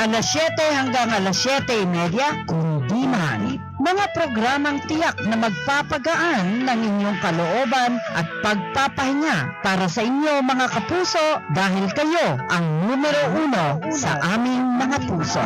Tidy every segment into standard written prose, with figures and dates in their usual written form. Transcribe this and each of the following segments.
alas 7 hanggang alas 7:30, kundi man. Mga programang tiyak na magpapagaan ng inyong kalooban at pagpapahinga para sa inyo mga kapuso dahil kayo ang numero 1 sa aming mga puso.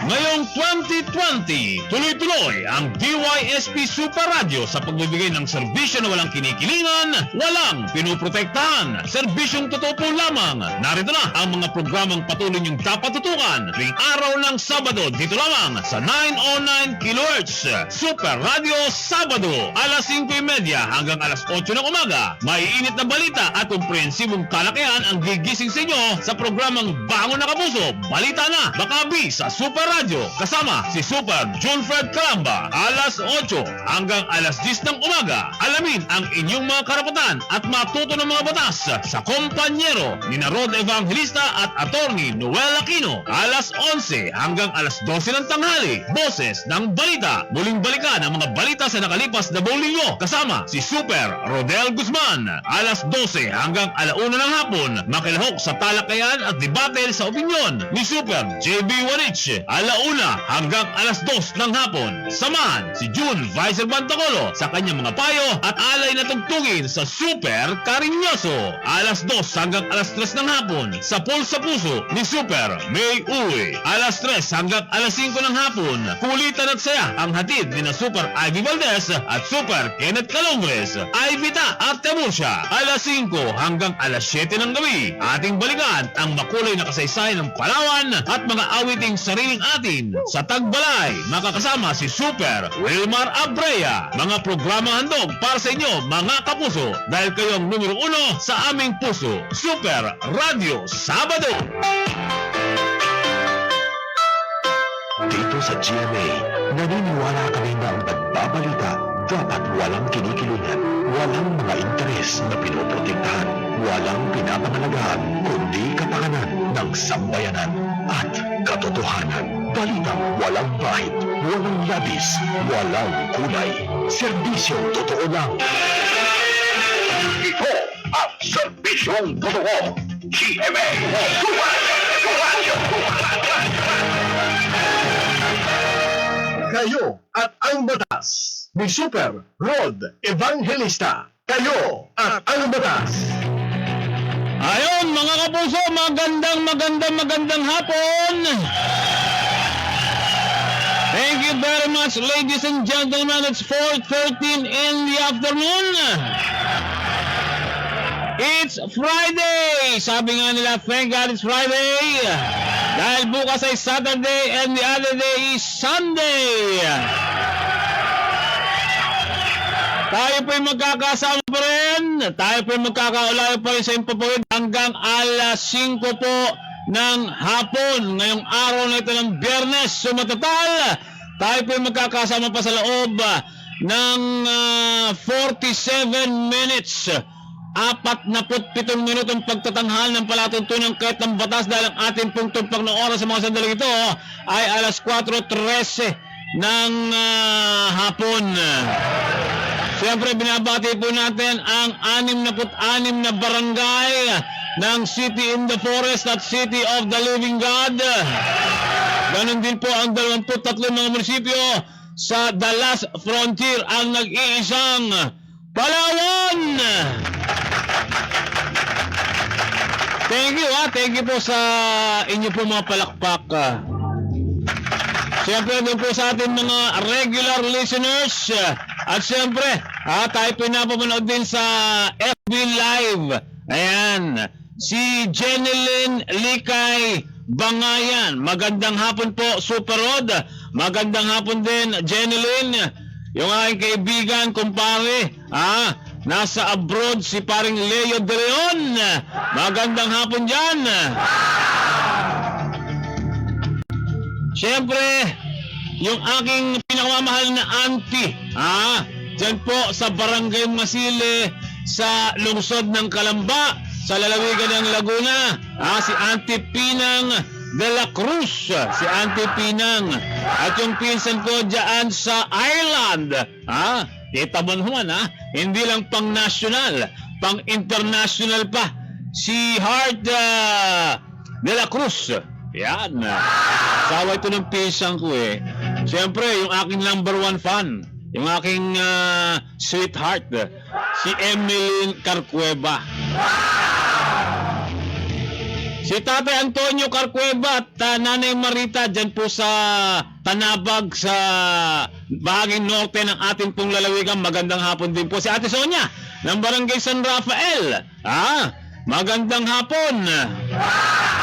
Ngayong 2020, tuloy-tuloy ang DYSP Super Radio sa pagbibigay ng serbisyo na walang kinikilingan, walang pinuprotektahan, serbisyong totoo po lamang. Narito na ang mga programang patuloy niyong dapat tutukan tuwing araw ng Sabado dito lamang sa 909 kHz Super Radio Sabado, alas 5:30 hanggang alas 8 ng umaga. Maiinit na balita at komprehensibong talakayan ang gigising sa inyo sa programang Bangon na Kapuso, Balita na, Bakabi sa Super Radio, kasama si Super Junfred Calamba, alas 8 hanggang alas 10 ng umaga. Alamin ang inyong mga karapatan at matuto ng mga batas sa kompanyero ni Rod Evangelista at Attorney Noel Aquino, alas 11 hanggang alas 12 ng tanghali. Boses ng balita, muling balikan ang mga balita sa nakalipas na buong linggo, kasama si Super Rodel Guzman, alas 12 hanggang alauna ng hapon. Makilahok sa talakayan at debate sa opinyon ni Super JB Warich, alauna hanggang alas 2 ng hapon. Samahan si June Vicer Bantacolo sa kanyang mga payo at alay na tugtugin sa Super Cariñoso, alas 2 hanggang alas 3 ng hapon. Sa Pulsa Puso ni Super May Uwe, alas 3 hanggang alas 5 ng hapon. Kulitan at saya ang hatid ni na Super Ivy Valdez at Super Kenneth Calongres, Ivita at Temursha, alas 5 hanggang alas 7 ng gabi. Ating balikan ang makulay na kasaysayan ng Palawan at mga awiting sariling atin. Sa Tagbalay, makakasama si Super Wilmar Abrea. Mga programa handog para sa inyo mga kapuso dahil kayo ang numero 1 sa aming puso. Super Radio Sabado. Dito sa GMA, naniniwala kami na ang nagbabalita dapat walang kinikilingan, walang mga interes na pinoprotektahan, walang pinapangalagaan, kundi kapakanan ng sambayanan at katotohanan. Balitang walang bahid, walang labis, walang kulay. Serbisyong totoo lang. Ito ang serbisyong totoo. GMA. Kayo at ang batas ni Super Rod Evangelista. Kayo at ang batas. Ayon mga kapuso, magandang hapon. Thank you very much, ladies and gentlemen. It's 4:13 in the afternoon. It's Friday! Sabi nga nila, thank God it's Friday! Dahil bukas ay Saturday and the other day is Sunday! Tayo po'y magkakasama pa rin. Tayo po'y magkakaulayo pa rin sa impapawid hanggang alas 5 po ng hapon. Ngayong araw na ito ng Biyernes, sumatatal. Tayo po'y magkakasama pa sa loob ng 47 minutes. 47 minutong pagtatanghal ng palatuntunan kahit ng batas dahil ang ating pong tumpak ng oras sa mga sandaling ito ay alas 4:13 ng hapon. Siyempre binabati po natin ang 66 na barangay ng City in the Forest at City of the Living God. Ganon din po ang 23 mga munisipyo sa The Last Frontier, ang nag-iisang Palawan. Thank you po sa inyo po mga palakpak. Siyempre din po sa ating mga regular listeners. At siyempre, tayo pinapapanood din sa FB Live. Ayan, si Jenilyn Likay Bangayan. Magandang hapon po, Super Rod. Magandang hapon din, Jenilyn. Yung aking kaibigan, kumpare, nasa abroad si paring Leo De Leon. Magandang hapon dyan. Siyempre, yung aking pinakamamahal na auntie, dyan po sa Barangay Masile, sa lungsod ng Calamba, sa lalawigan ng Laguna, si Auntie Pinang de la Cruz, si Auntie Pinang. At yung pinsan ko dyan sa Ireland, kita mo naman, hindi lang pang national, pang international pa. si Heart de la Cruz. Yan. Sawa ito ng pisang ko eh. Siyempre, yung aking number 1 fan, yung aking sweetheart, si Emeline Carcueva. Si Tatay Antonio Carcueva at Nanay Marita dyan po sa Tanabag sa bahaging norte ng ating pong lalawigan. Magandang hapon din po. Si Ate Sonia ng Barangay San Rafael. Magandang hapon.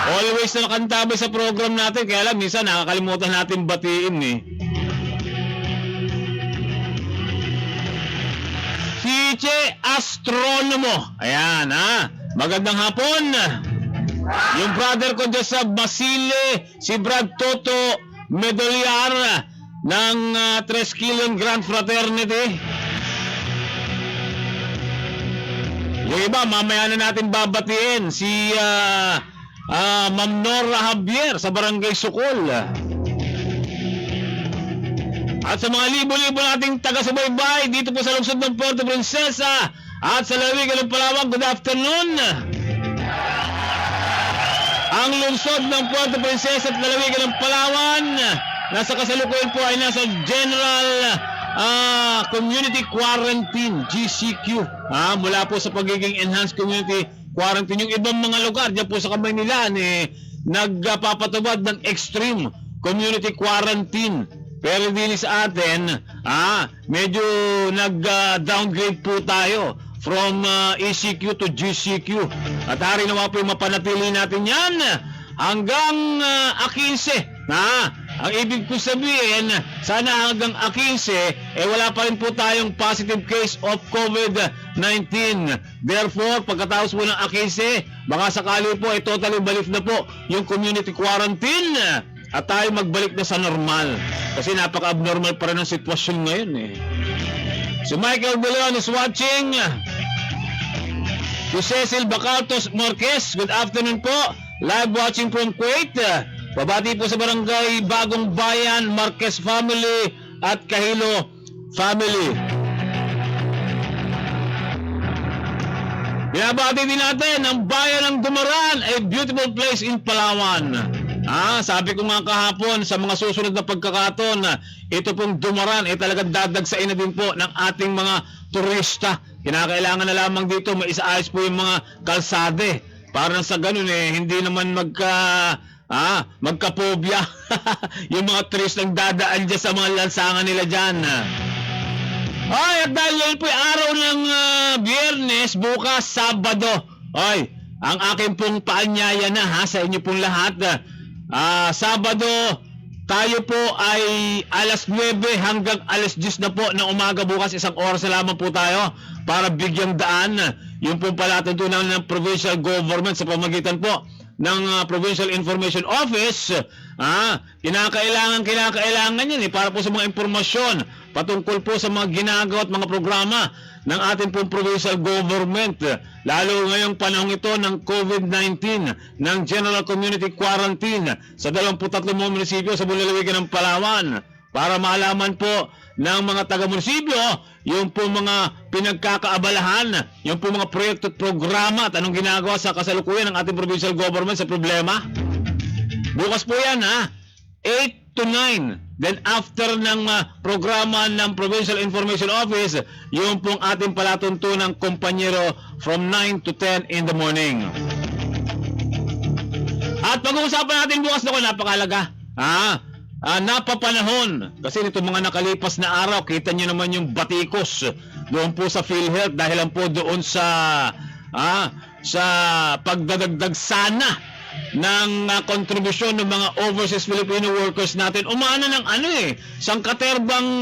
Always na nakantabay sa program natin. Kaya lang minsan nakakalimutan natin batiin eh. Si Che Astronomo. Ayan magandang hapon. Yung brother ko dyan sa Basile, si Brad Toto Medoliar ng Treskilon Grand Fraternity. Yung iba, mamaya na natin babatiin. Si Ma'am Nora Javier sa Barangay Sukol. At sa mga libo-libo nating taga-subaybay dito po sa lungsod ng Puerto Princesa at sa lalawigan ng Palawan, good afternoon. Ang lungsod ng Puerto Princesa at lalawigan ng Palawan, nasa kasalukuyan po ay nasa General Community Quarantine, GCQ. Mula po sa pagiging Enhanced Community Quarantine. Yung ibang mga lugar, dyan po sa Kamaynilan, nagpapatubad ng Extreme Community Quarantine. Pero dili sa atin, medyo nag-downgrade po tayo from ECQ to GCQ. At hari naman po yung mapanatili natin yan hanggang 15. Ang ibig ko sabihin, sana hanggang 15, wala pa rin po tayong positive case of COVID-19. Therefore, pagkatapos po ng 15, baka sakali po ay totally balik na po yung community quarantine at tayo magbalik na sa normal. Kasi napaka-abnormal pa rin ang sitwasyon ngayon eh. Si Michael De Leon is watching. Si Cecil Bacartos Marquez, good afternoon po. Live watching from Kuwait. Babati po sa Barangay Bagong Bayan, Marquez family at Kahilo family. Binabati din natin ang bayan ng Dumaran, a beautiful place in Palawan. Sabi ko nga kahapon sa mga susunod na pagkakataon, ito pong Dumaran ay talagang dadagsain na din po ng ating mga turista. Kinakailangan na lamang dito maisaayos po yung mga kalsade. Para sa ganun hindi naman magkapobya yung mga turistang dadaan dyan sa mga lansangan nila dyan. At dahil yun po yung araw ng Biyernes, bukas Sabado, ang aking pong paanyaya na sa inyo pong lahat. Sabado, tayo po ay alas 9 hanggang alas 10 na po ng umaga bukas. 1 oras na lamang po tayo para bigyang daan yung pong palatuntunan ng provincial government sa pamagitan po ng Provincial Information Office. Kinakailangan yan para po sa mga impormasyon patungkol po sa mga ginagawa at mga programa ng ating pong provincial government. Lalo ngayong panahon ito ng COVID-19, ng General Community Quarantine sa 23 munisipyo sa buong lalawigan ng Palawan. Para malaman po ng mga taga-munisipyo yung po mga pinagkakaabalahan, yung po mga proyekto at programa at anong ginagawa sa kasalukuyan ng ating provincial government sa problema. Bukas po yan 8 to 9. Then after ng programa ng Provincial Information Office, yung pong ating palatuntunang kompanyero from 9 to 10 in the morning. At pag-uusapan natin bukas na napakalaga. Napapanahon. Kasi nito mga nakalipas na araw, kita nyo naman yung batikos doon po sa PhilHealth dahil lang po doon sa pagdadagdag sana ng kontribusyon ng mga overseas Filipino workers natin. Umana ng sangkaterbang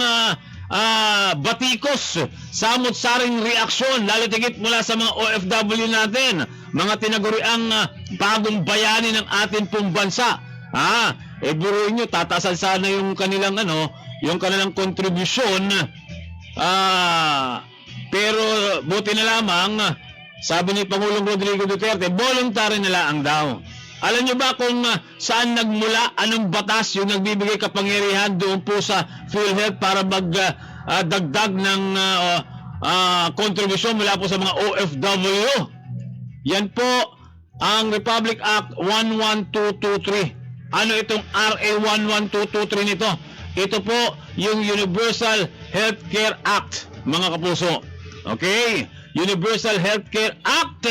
batikos, samot-saring reaksyon, lalo tigit mula sa mga OFW natin, mga tinaguriang bagong bayani ng ating pong bansa. Buruin nyo, tatasan sana yung kanilang yung kanilang kontribusyon. Pero buti na lamang, sabi ni Pangulong Rodrigo Duterte, voluntary na lang daw. Alam nyo ba kung saan nagmula, anong batas yung nagbibigay kapangyarihan doon po sa PhilHealth para magdagdag ng kontribusyon mula po sa mga OFW? Yan po ang Republic Act 11223. Ano itong RA 11223 nito? Ito po yung Universal Healthcare Act, mga kapuso. Okay? Universal Healthcare Act,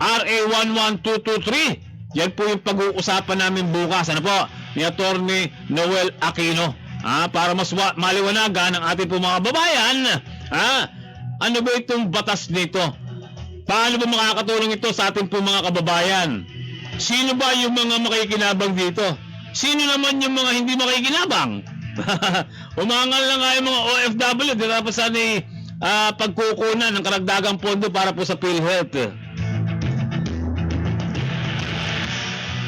RA 11223. Yan po yung pag-uusapan namin bukas. Ano po? Ni Attorney Noel Aquino. Para mas maliwanagan ang ating po mga babayan. Ano ba itong batas nito? Paano ba makakatulong ito sa ating po mga kababayan? Sino ba yung mga makikinabang dito? Sino naman yung mga hindi makikinabang? Umangal na nga yung mga OFW. Di dapat sana pagkukunan ng karagdagang pondo para po sa PhilHealth.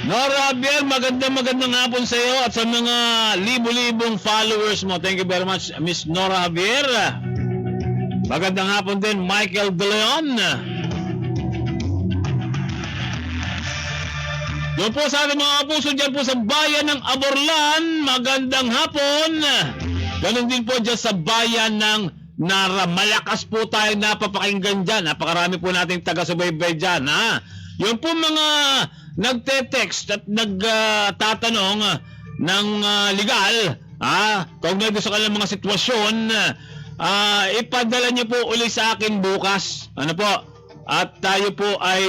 Nora Javier, magandang hapon sa iyo at sa mga libo-libong followers mo. Thank you very much, Miss Nora Javier. Magandang hapon din, Michael De Leon. Doon po sa ating mga kapuso dyan po sa bayan ng Aborlan, magandang hapon. Ganon din po dyan sa bayan ng Nara. Malakas po tayo napapakinggan dyan. Napakarami po nating taga-subaybay dyan. Yung po mga nagte-text at nagtatanong ng legal, kaugnay doon sa kanilang mga sitwasyon, ipadala niyo po uli sa akin bukas. Ano po? At tayo po ay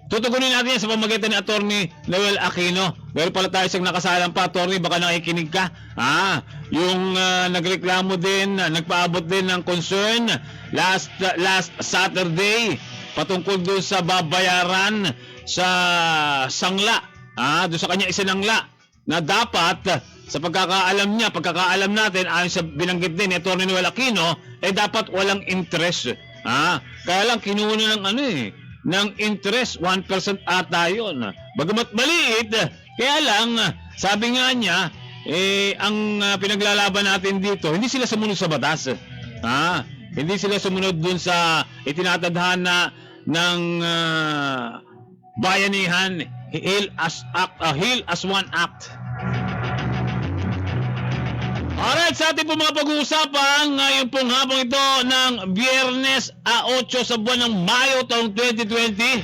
tutugunin natin yan sa pamagitan ni Attorney Noel Aquino. Meron pala tayo siyang nakasalang pa, Attorney, baka nakikinig ka. Yung nagreklamo din, nagpaabot din ng concern last Saturday patungkol doon sa babayaran sa sangla. Doon sa kanya isinangla na dapat sa pagkakaalam natin, ayon sa binanggit din ni Attorney Noel Aquino, dapat walang interest. Kaya lang kinuha ng interest, 1% ata yun. Bagamat maliit, kaya lang, sabi nga niya, ang pinaglalaban natin dito, hindi sila sumunod sa batas. Hindi sila sumunod dun sa itinatadhana ng bayanihan, Heal as One Act. Alright, sa ating po mga pag-uusapan ngayon pong hapong ito ng Biyernes 8 sa buwan ng Mayo taong 2020.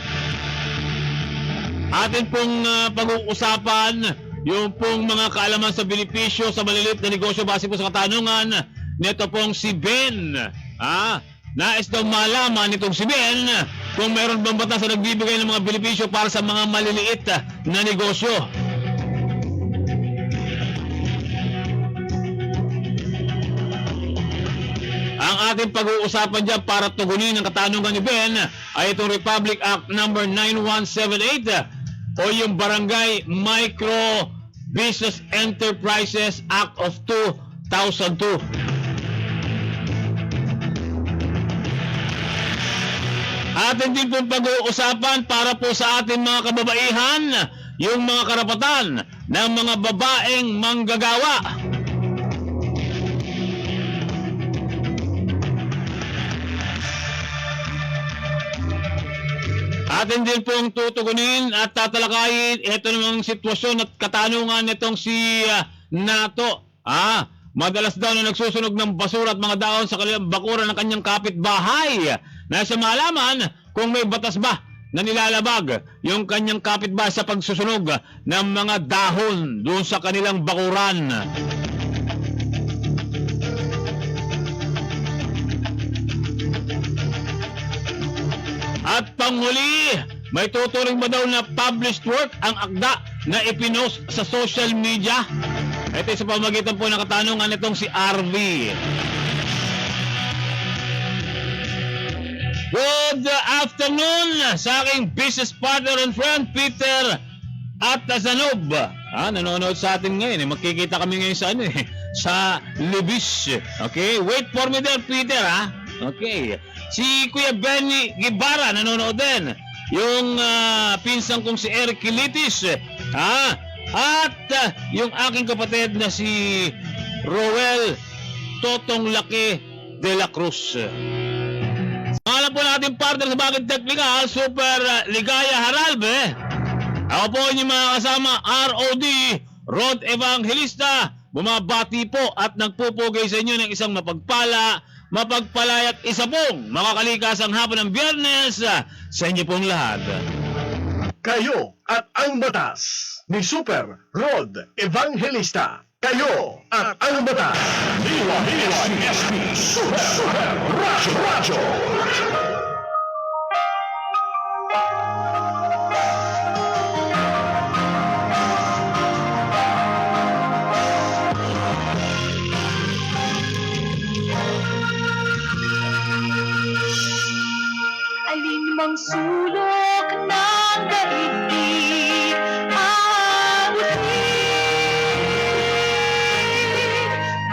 Atin pong pag-uusapan yung pong mga kaalaman sa benepisyo sa maliliit na negosyo base po sa katanungan nito pong si Ben. Nais daw malaman nitong si Ben kung meron bang batas na nagbibigay ng mga benepisyo para sa mga maliliit na negosyo. Ang ating pag-uusapan dyan para tugunin ang katanungan ni Ben ay itong Republic Act number 9178 o yung Barangay Micro Business Enterprises Act of 2002. Atin din pong pag-uusapan para po sa ating mga kababaihan yung mga karapatan ng mga babaeng manggagawa. Atin din pong tutugunin at tatalakayin ito namang sitwasyon at katanungan nitong si Nato. Madalas daw na nagsusunog ng basura at mga daon sa kanilang bakuran ng kanyang kapitbahay. Nasa malaman kung may batas ba na nilalabag yung kanyang kapitbahay sa pagsusunog ng mga dahon doon sa kanilang bakuran. At panghuli, may tuturing ba daw na published work ang akda na ipinost sa social media? Ito sa pamagitan po ng katanungan nitong si RV. Good afternoon sa aking business partner and friend Peter Atazanob. Nanonood sa atin ngayon. Magkikita kami ngayon sa sa Libis. Okay, wait for me there, Peter. Okay. Si Kuya Benny Gibara nanonood din. Yung pinsan kong si Eric Kilitis. At yung aking kapatid na si Roel Totong Laki de la Cruz. Pangalan po natin partner sa Bagay Technical, Super Ligaya Haralbe. Ako po inyong mga kasama, ROD, Rod Evangelista. Bumabati po at nagpupugay sa inyo ng isang mapagpala, mapagpalay at isa pong makakalikasang hapon ng Biyernes sa inyo pong lahat. Kayo at ang batas ni Super Rod Evangelista. Kayo at ang batas. DYSP Super Radyo. Alinmang sulok ng daigdig ang usig.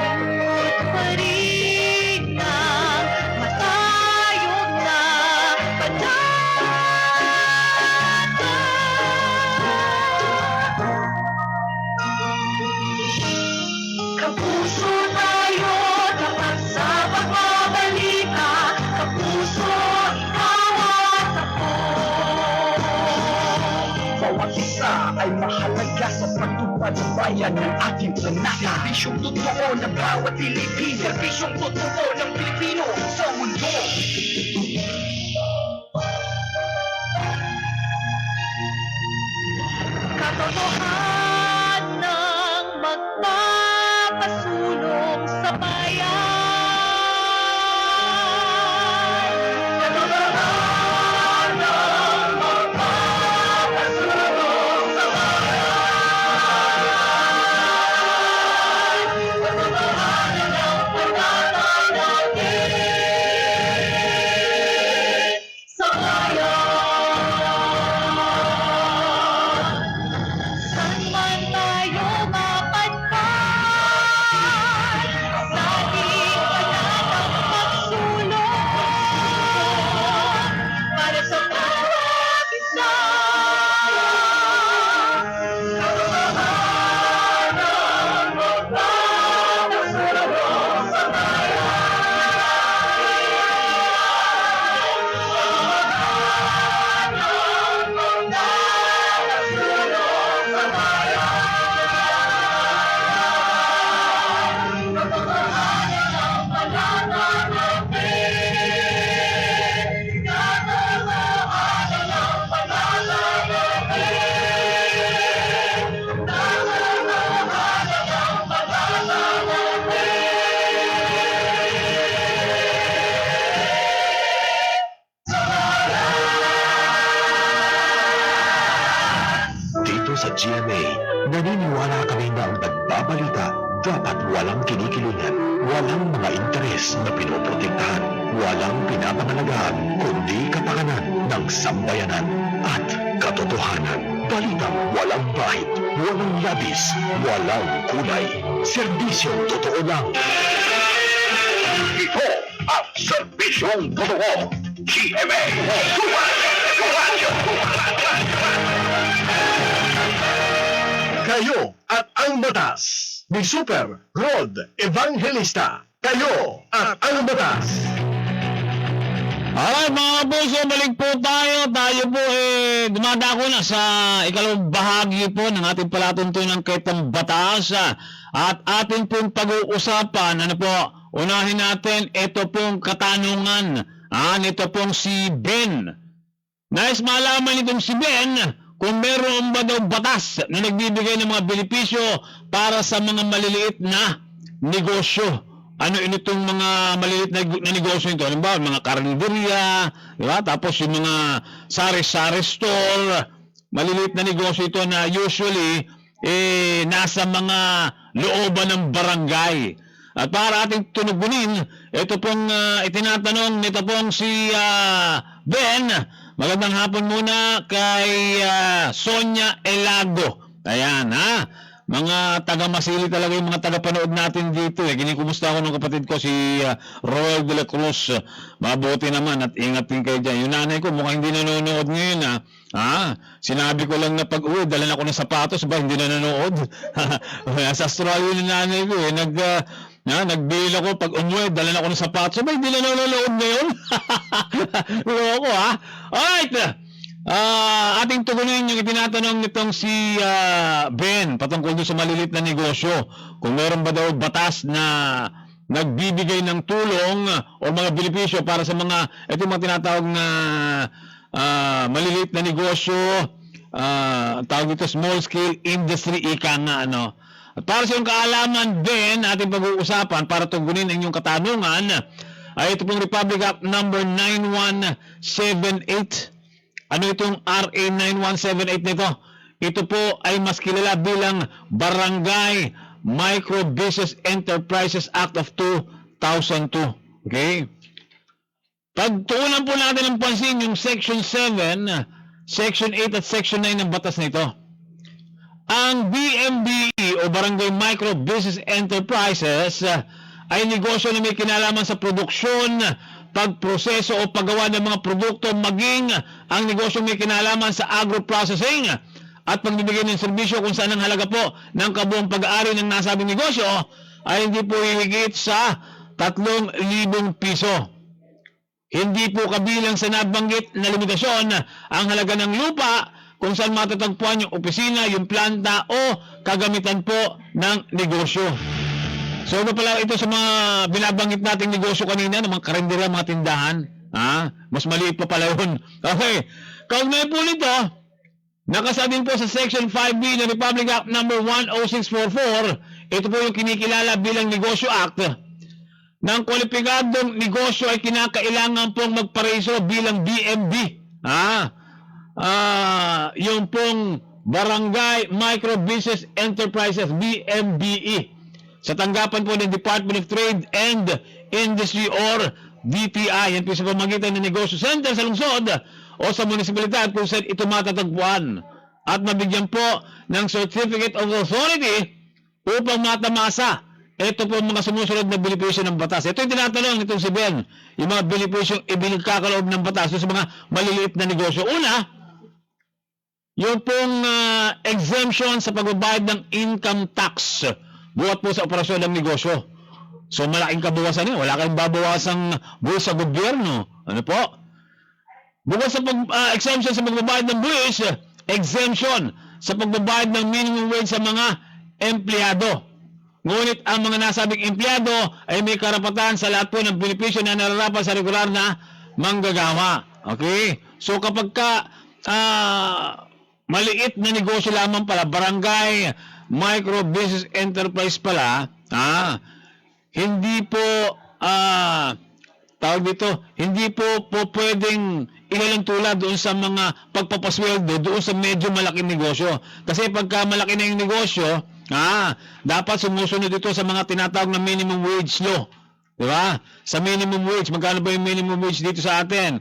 Bukod pa rin ng matayog na panata. Kapuso tayo, tapat sa pagbabalita. Kapuso, ikaw at ako. Bawat isa ay mahalaga sa pagtupad ng bayan ng ating planeta. Serbisyong totoo ng bawat Pilipino. Serbisyong totoo ng Pilipino sa mundo. Katotohanan ng magpapasulong sa bayan. Katotohanan ng magpapasulong sa bayan. Katotohanan ng pananalapi sa bayan. Saan man tayo mapadpad, sa ating panatang pagsulong para sa bawat isa. Katotohanan ng magpapasulong sa Dito sa GMA, naniniwala kami na ang nagbabalita dapat walang kinikilingan, walang mga interes na pinoprotektahan, walang pinapangalagaan, kundi kapakanan ng sambayanan at katotohanan. Balitang walang bahid, walang labis, walang kulay. Serbisyong totoo lang. Ito ang serbisyong totoo. GMA. Kayo at ang batas ni Super Rod Evangelista. Kayo at ang batas. Alright mga kapuso, balik po tayo. Tayo po dumadako na sa ikalawang bahagi po ng ating palatuntunan kaitang batas. At ating pong pag-uusapan, unahin natin ito pong katanungan. Ito pong si Ben. Nais malaman nitong si Ben kung meron ba daw batas na nagbibigay ng mga benepisyo para sa mga maliliit na negosyo. Ano itong mga maliliit na negosyo ito? Halimbawa, mga karinderya, di ba? Tapos yung mga sari-sari store, maliliit na negosyo ito na usually nasa mga looban ng barangay. At para ating tunugunin, ito pong itinatanong nito pong si Ben. Magandang hapon muna kay Sonia Elago. Ayan mga taga-Masili talaga yung mga taga-panood natin dito. Kinikumusta ako ng kapatid ko si Roel de la Cruz. Mabuti naman at ingat din kayo dyan. Yung nanay ko mukhang hindi nanonood ngayon Sinabi ko lang na pag-uwi, dala na ako ng sapatos, ba hindi na nanonood? Sa Australia yung nanay ko nagbili ako pag umuwi, dala na ako ng sapatos, ba hindi na nanonood ngayon? Loko Alright! Ating tugunin yung itinatanong nitong si Ben patungkol doon sa malilit na negosyo. Kung meron ba daw batas na nagbibigay ng tulong o mga benepisyo para sa ito yung mga tinatawag na maliliit na negosyo, tawag dito small scale industry, ika nga, ano. At para sa yung kaalaman din ating pag-uusapan para tugunin ang inyong katanungan, ay ito pong Republic Act number 9178. Ano itong RA 9178 nito? Ito po ay mas kilala bilang Barangay Micro Business Enterprises Act of 2002. Okay? Pagtuunan po natin ng pansin yung Section 7, Section 8 at Section 9 ng batas nito. Ang BMBE o Barangay Micro Business Enterprises ay negosyo na may kinalaman sa produksyon, pagproseso o paggawa ng mga produkto, maging ang negosyo may kinalaman sa agro-processing at pagbibigay ng serbisyo kung saan ang halaga po ng kabuang pag-aari ng nasabing negosyo ay hindi po hihigit sa 3,000 piso. Hindi po kabilang sa nabanggit na limitasyon ang halaga ng lupa kung saan matatagpuan yung opisina, yung planta o kagamitan po ng negosyo. So ano pala ito sa mga binabanggit nating negosyo kanina, ng mga karinderya, mga tindahan? Mas maliit pa pala yun. Okay. Kaugnay po nito, nakasabi po sa Section 5B ng Republic Act number 10644, ito po yung kinikilala bilang Negosyo Act. Ng kwalipikadong negosyo ay kinakailangan pong magparehistro bilang BMB. Yung pong Barangay Micro Business Enterprises, BMBE. Sa tanggapan po ng Department of Trade and Industry or DTI. Yan po sa pamagitan ng negosyo center sa lungsod o sa munisipalidad kung saan ito matatagpuan. At mabigyan po ng Certificate of Authority upang matamasa ito po mga sumusunod na benepisyo ng batas. Ito yung tinatanong nitong si Ben. Yung mga benepisyo ibinagkakaloob ng batas sa mga maliliit na negosyo. Una, yung pong exemption sa pagbabayad ng income tax buhat po sa operasyon ng negosyo. So malaking kabawasan yun. Wala kayong babawasang buwis sa gobyerno. Ano po? Bukod sa exemption sa pagbabayad ng buwis, exemption sa pagbabayad ng minimum wage sa mga empleyado. Ngunit ang mga nasabing empleyado ay may karapatan sa lahat po ng benepisyo na nararapat sa regular na manggagawa. Okay? So kapag maliit na negosyo lamang pala, barangay, micro business enterprise pala, hindi po, tawag dito, hindi po pwedeng ilalang tulad doon sa mga pagpapasweldo, doon sa medyo malaking negosyo. Kasi pagka malaki na yung negosyo, dapat sumusunod ito sa mga tinatawag na minimum wage law. Diba? Sa minimum wage, magkano ba yung minimum wage dito sa atin?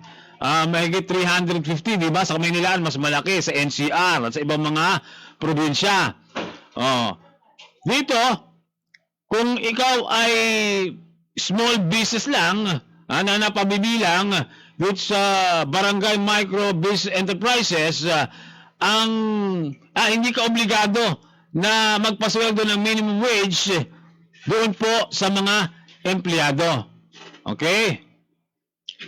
Mahigit 350, diba? Sa Kamaynilaan, mas malaki sa NCR at sa ibang mga probinsya. Dito, kung ikaw ay small business lang, na napabibilang dito sa Barangay Micro Business Enterprises, hindi ka obligado na magpasweldo ng minimum wage doon po sa mga empleyado. Okay?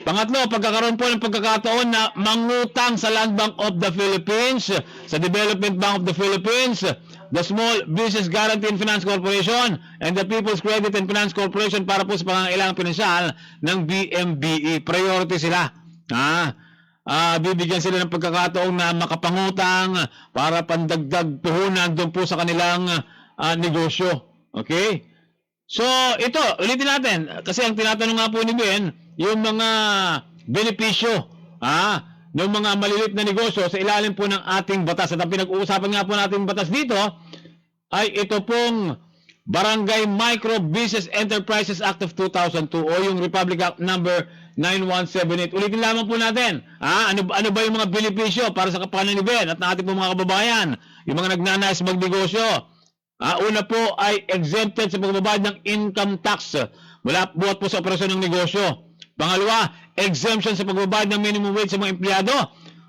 Pangatlo, pagkakaroon po ng pagkakataon na mangutang sa Land Bank of the Philippines, sa Development Bank of the Philippines, the Small Business Guarantee and Finance Corporation, and the People's Credit and Finance Corporation para po sa pangangailangan pinansyal ng BMBE. Priority sila. Bibigyan sila ng pagkakataon na makapangutang para pandagdag puhunan doon po sa kanilang negosyo. Okay? So, ito, ulitin natin. Kasi ang tinatanong nga po ni Ben, yung mga benepisyo ng mga maliliit na negosyo sa ilalim po ng ating batas. At ang pinag-uusapan nga po natin batas dito ay ito pong Barangay Micro Business Enterprises Act of 2002 o yung Republic Act number 9178. Ulitin lamang po natin. Ano ba yung mga benepisyo para sa kapakanan ni Ben at ng ating po mga kababayan? Yung mga nagnanais magnegosyo. Una po ay exempted sa pagbabayad ng income tax mula buhat po sa operasyon ng negosyo. Pangalawa, exemption sa pagbabayad ng minimum wage sa mga empleyado.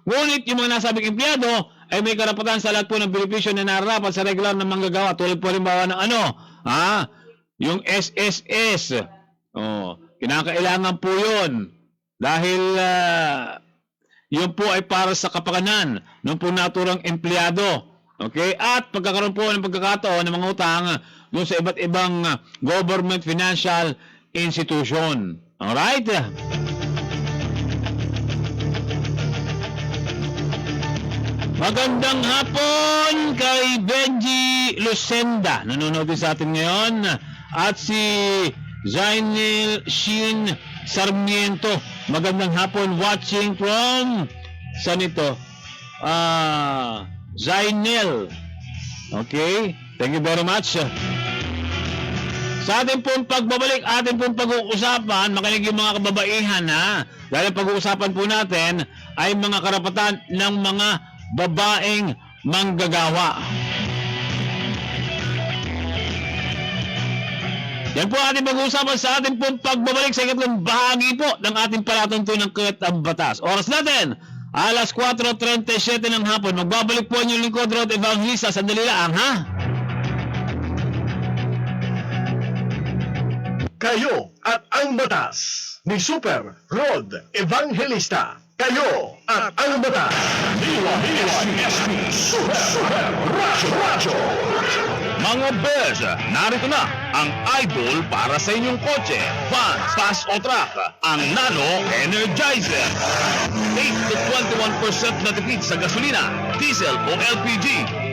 Ngunit yung mga nasabing empleyado ay may karapatan sa lahat po ng benepisyo na nararapat sa regular na manggagawa. Tulad po limbawa ng yung SSS. Kinakailangan po yun. Dahil yun po ay para sa kapakanan ng po naturang empleyado. Okay? At pagkakaroon po ng pagkakataon ng mga utang doon sa iba't ibang government financial institution. Alright? Magandang hapon kay Benji Lucenda. Nanonood din sa atin ngayon. At si Zainil Shin Sarmiento. Magandang hapon, watching from saan ito? Zainil. Okay? Thank you very much. Sa ating pong pagbabalik, ating pong pag-uusapan, makinig yung mga kababaihan ha. Dahil pag-uusapan po natin ay mga karapatan ng mga babaeng manggagawa. Yan po ating pag-uusapan sa ating pong pagbabalik sa ikatlong bahagi po ng ating palatuntunang Kiat Batas. Oras natin, alas 4:37 ng hapon. Magbabalik po ang inyong lingkod, Rod Evangelista. Sandali lang, ha? Kayo at ang batas ni Super Rod Evangelista. Kayo at ang batas. DYSP Super Radyo. Mga bears, narito na ang idol para sa inyong kotse, van, fast o truck, ang Nano Energizer. 8 to 21% na tipid sa gasolina, diesel o LPG.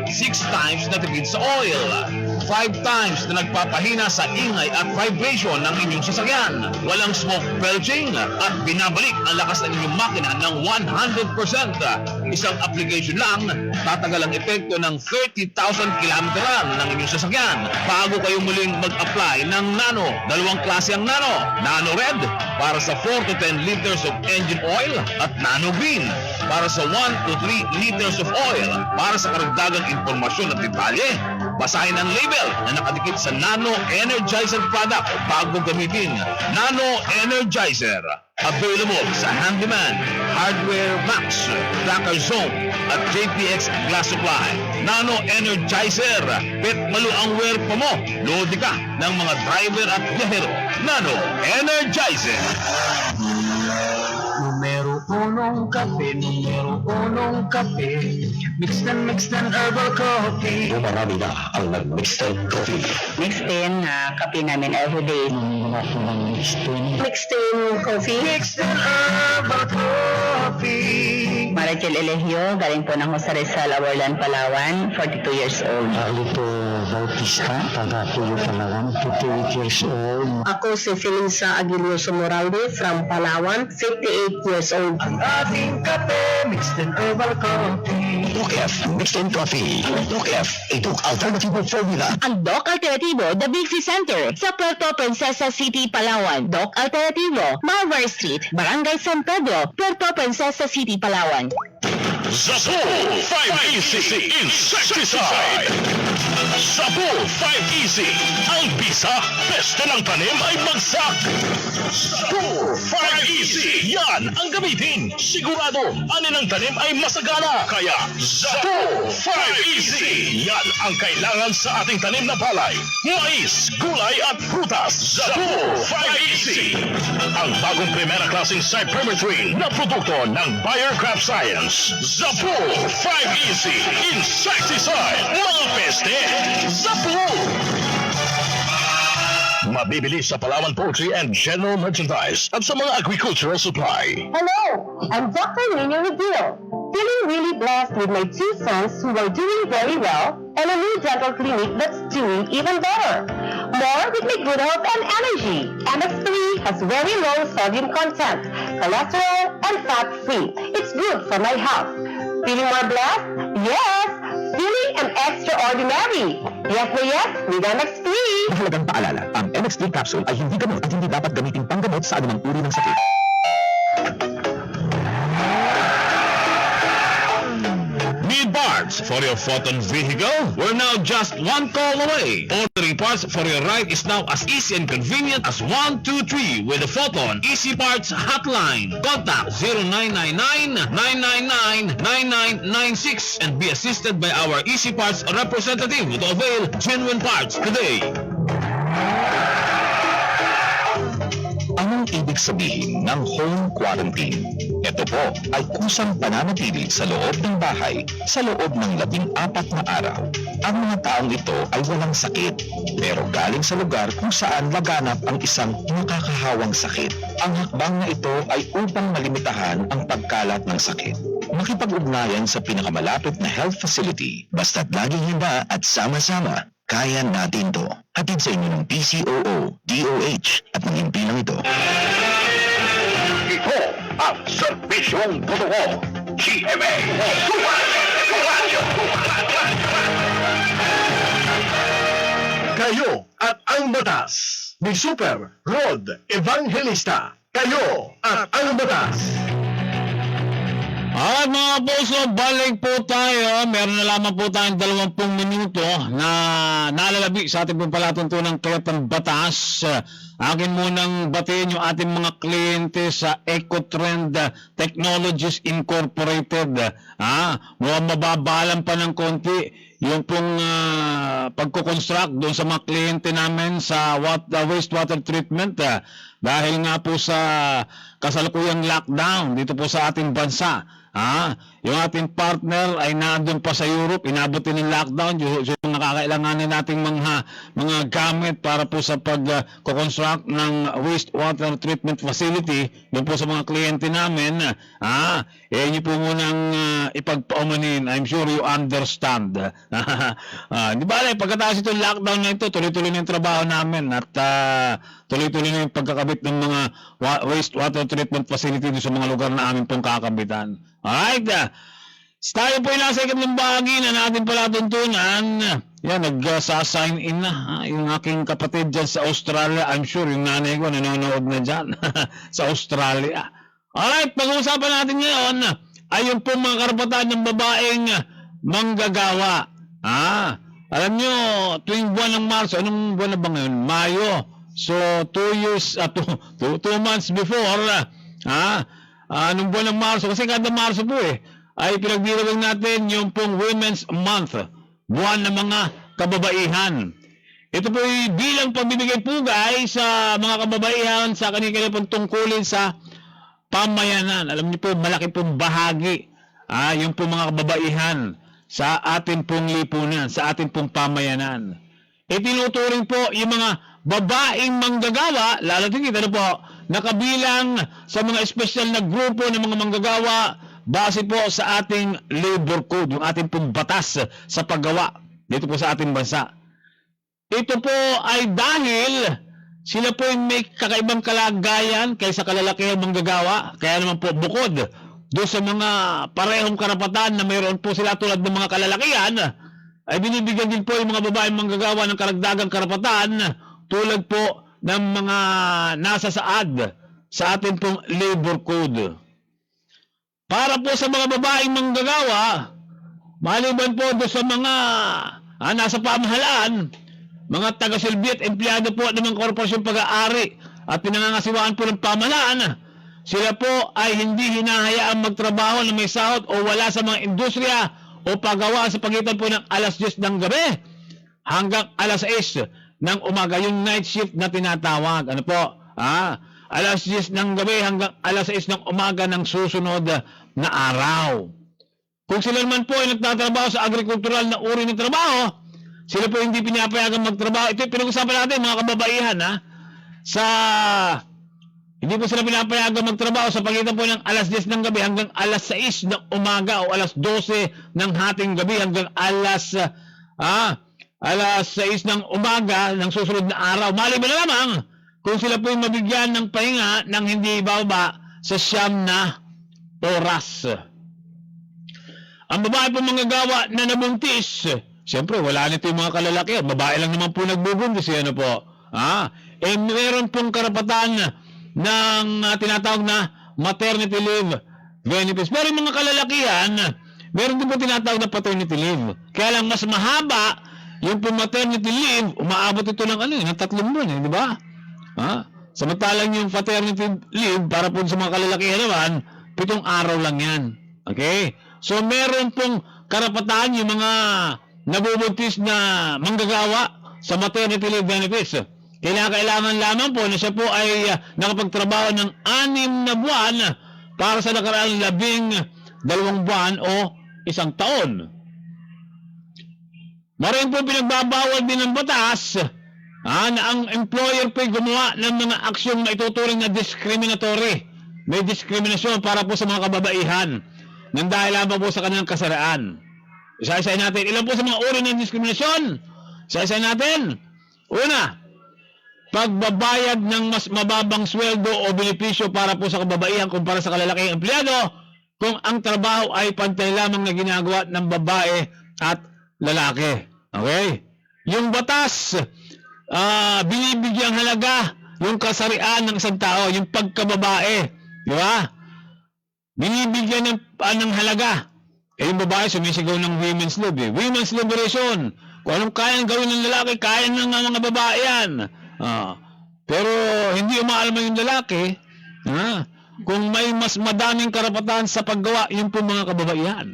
6 times na tipid sa oil. 5 times na nagpapahina sa ingay at vibration ng inyong sasakyan. Walang smoke belching at binabalik ang lakas ng inyong makina ng 100%. Isang application lang, tatagal ang epekto ng 30,000 kilometeran ng inyong sasakyan bago kayo muling mag-apply ng Nano. Dalawang klase ang Nano. Nano Red para sa 4 to 10 liters of engine oil at Nano Green para sa 1 to 3 liters of oil. Para sa karagdagang impormasyon at detalye, basahin ang label na nakadikit sa Nano Energizer product bago gamitin. Nano Energizer. Available sa Handyman, Hardware Max, Tracker Zone, at JPX Glass Supply. Nano Energizer. Bet malu ang wear pa mo. Lodi ka ng mga driver at biyahero. Nano Energizer. Numero unong kape, mix and herbal coffee. Marami na ang nag-mixed coffee. Mixed in kape namin everyday. Mixed in coffee. Mix and herbal coffee. Marachel Elegio, galing po ng Jose Rizal, Awarlan, Palawan, 42 years old. Alito Bautista, taga Tuyo Palawan, 58 years old. Ako si Felisa Aguiluso Moralde from Palawan, 58 years old. Ang ating kape, mixed and herbal coffee. Doc F Mixed in Coffee. Doc F, itong alternatibo formula. Ang Doc Alternativo, The Bixi Center, sa Puerto Princesa City, Palawan. Doc Alternativo, Malvar Street, Barangay San Pedro, Puerto Princesa City, Palawan. Zapo 5 Easy Insecticide. Zapo 5 Easy. Ang bisa, peste ng tanim ay bagsak. Zapo 5 Easy. Yan ang gamitin. Sigurado, anin ang tanim ay masagana. Kaya Zapo 5 Easy. Yan ang kailangan sa ating tanim na palay, mais, gulay at prutas. Zapo 5 Easy. Ang bagong primera klaseng cypermethrin na produkto ng Bayer Crop Science. Zapo 5 Easy Insecticide. Mga peste, Zapo! Mabibili sa Palawan Poultry and General Merchandise at sa mga agricultural supply. Hello, I'm Dr. Nino Reguilo. Feeling really blessed with my 2 sons who are doing very well and a new dental clinic that's doing even better. More with my good health and energy. MX3 has very low sodium content, cholesterol, and fat-free. It's good for my health. Feeling more blessed? Yes! Feeling an extraordinary. Yes na yes with MX3. Mahalagang paalala, ang MX3 capsule ay hindi gamot at hindi dapat gamitin panggamot sa anumang uri ng sakit. Need parts for your Photon vehicle? We're now just one call away. Ordering parts for your ride is now as easy and convenient as 123 with the Photon Easy Parts Hotline. Contact 0999-999-9996 and be assisted by our Easy Parts representative to avail genuine parts today. Anong ibig sabihin ng home quarantine? Ito po ay kusang pananatili sa loob ng bahay sa loob ng 14 na araw. Ang mga taong ito ay walang sakit, pero galing sa lugar kung saan laganap ang isang nakakahawang sakit. Ang hakbang na ito ay upang malimitahan ang pagkalat ng sakit. Makipag-ugnayan sa pinakamalapit na health facility, basta't laging handa at sama-sama. Kaya natin to. Hatid sa inyo ng PCOO, DOH at ng impilang ito. Ito ang serbisyong totoo. GMA. Kayo at ang batas ni Super Rod Evangelista. Kayo at ang batas. At mga puso, balik po tayo. Meron na lamang po tayong 20 minuto na nalalabi sa ating pong palatuntunan kaya't ng batas. Akin munang batiin yung ating mga kliyente sa Ecotrend Technologies Incorporated. Mukhang mababalan pa ng konti yung pong pagkukonstruct doon sa mga kliyente namin sa wastewater treatment. Dahil nga po sa kasalukuyang lockdown dito po sa ating bansa. Yung ating partner ay nandun pa sa Europe, inabot din ng lockdown, yung nakakailanganin nating mga gamit para po sa pag-construct ng wastewater treatment facility, yun po sa mga kliyente namin, yun po munang ipagpaumanin. I'm sure you understand. Di ba, pagkatapos itong lockdown na ito, tuloy-tuloy na yung trabaho namin at tuloy-tuloy na yung pagkakabit ng mga wastewater treatment facility sa mga lugar na amin pong kakabitan. Alright, tayo po yung nasa ikatlong bahagi na natin palatuntunan. Yan, nag-sign in na yung aking kapatid dyan sa Australia. I'm sure yung nanay ko nanonood na dyan sa Australia. Alright, pag-uusapan natin ngayon ay yung pong mga karapatan ng babaeng manggagawa. Alam nyo, tuwing buwan ng Marso, anong buwan na ba ngayon? Mayo. So, 2 months before, nung buwan ng Marso, kasi kada Marso po ay pinagdiriwang natin yung pong Women's Month, buwan ng mga kababaihan. Ito po ay bilang pagbibigay pugay sa mga kababaihan sa kanilang pong tungkulin sa pamayanan. Alam niyo po, malaki pong bahagi yung pong mga kababaihan sa atin pong lipunan, sa atin pong pamayanan. Itinuturing po yung mga babaeng manggagawa, lalo tingin po, nakabilang sa mga espesyal na grupo ng mga manggagawa base po sa ating labor code, yung ating pong batas sa paggawa dito po sa ating bansa. Ito po ay dahil sila po may kakaibang kalagayan kaysa kalalakihang manggagawa, kaya naman po bukod doon sa mga parehong karapatan na mayroon po sila tulad ng mga kalalakihan, ay binibigyan din po yung mga babaeng manggagawa ng karagdagang karapatan tulad po ng mga nasa saad sa ating pong labor code. Para po sa mga babaeng manggagawa, maliban po doon sa mga nasa pamahalaan, mga taga-silbi at empleyado po ng mga korporasyong pag-aari at pinangangasiwaan po ng pamahalaan, sila po ay hindi hinahayaang magtrabaho na may sahod o wala sa mga industriya o paggawa sa pagitan po ng alas 10 ng gabi hanggang alas 6 ng umaga, yung night shift na tinatawag. Ano po? Alas 10 ng gabi hanggang alas 6 ng umaga ng susunod na araw. Kung sila naman po ay nagtatrabaho sa agrikultural na uri ng trabaho, sila po hindi pinapayagang magtrabaho. Ito yung pinag-usapan natin, mga kababaihan, hindi po sila pinapayagang magtrabaho sa pagitan po ng alas 10 ng gabi hanggang alas 6 ng umaga o alas 12 ng hating gabi hanggang alas 6 ng umaga ng susunod na araw. Maliban na lamang kung sila po yung mabigyan ng pahinga ng hindi bababa sa 9 na oras. Ang babae po manggagawa na nabuntis, siyempre wala nito yung mga kalalaki. Babae lang naman po nagbubuntis. Ano po? Meron pong karapatan ng tinatawag na maternity leave benefits. Pero yung mga kalalakihan, meron din po tinatawag na paternity leave. Kaya lang mas mahaba yung po maternity leave, umaabot ito ng ng 3 buwan, di ba? Samantalang yung paternity leave para po sa mga kalalakihan naman, 7 araw lang yan. Okay? So meron pong karapatan yung mga nabubuntis na manggagawa sa maternity leave benefits. Kailangan lamang po na siya po ay nakapagtrabaho ng 6 na buwan para sa nakaraang 12 buwan o 1 taon. Maroon po pinagbabawal din ng batas na ang employer po ay gumawa ng mga aksyong maituturing na discriminatory. May diskriminasyon para po sa mga kababaihan nang dahil lamang po sa kanilang kasaraan. Isa-isahin natin. Ilan po sa mga uri ng diskriminasyon? Isa-isahin natin. Una, pagbabayad ng mas mababang sweldo o benepisyo para po sa kababaihan kumpara sa kalalaking empleyado kung ang trabaho ay pantay lamang na ginagawa ng babae at lalaki. Okay? Yung batas, binibigyang halaga yung kasarian ng isang tao, yung pagkababae. Di ba? Binibigyan ng halaga. Yung babae sumisigaw ng women's lib. Women's liberation. Kung anong kayang gawin ng lalaki, kaya ng mga babae yan. Pero hindi umaalma yung lalaki. Kung may mas madaming karapatan sa paggawa, yung po mga kababaihan.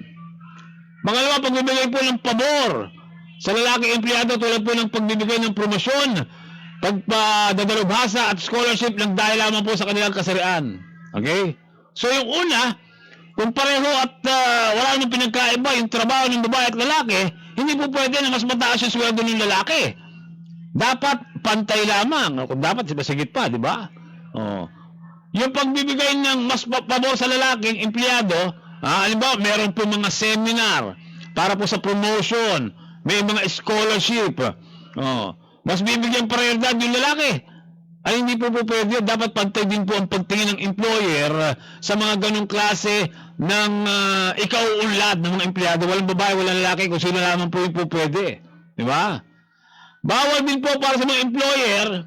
Pangalawa, pagbibigay po ng pabor sa lalaki empleyado tulad po ng pagbibigay ng promosyon, pagpadadalubhasa at scholarship ng dahil lamang po sa kanilang kasarian. Okay? So yung una, kung pareho at wala nang pinagkaiba yung trabaho ng babae at lalaki, hindi po pwede na mas mataas yung sweldo ng lalaki. Dapat pantay lamang. Kung dapat, sigit pa, di ba? Yung pagbibigay ng mas pabor sa lalaking empleyado, halimbawa, meron po mga seminar para po sa promotion, may mga scholarship, mas bibigyan prioridad yung lalaki. Ay hindi po pwede. Dapat pantay din po ang pagtingin ng employer sa mga ganong klase ng ikauunlad ng mga empleyado. Walang babae, walang lalaki, kung sino lamang po yung po pwede. Di ba? Bawal din po para sa mga employer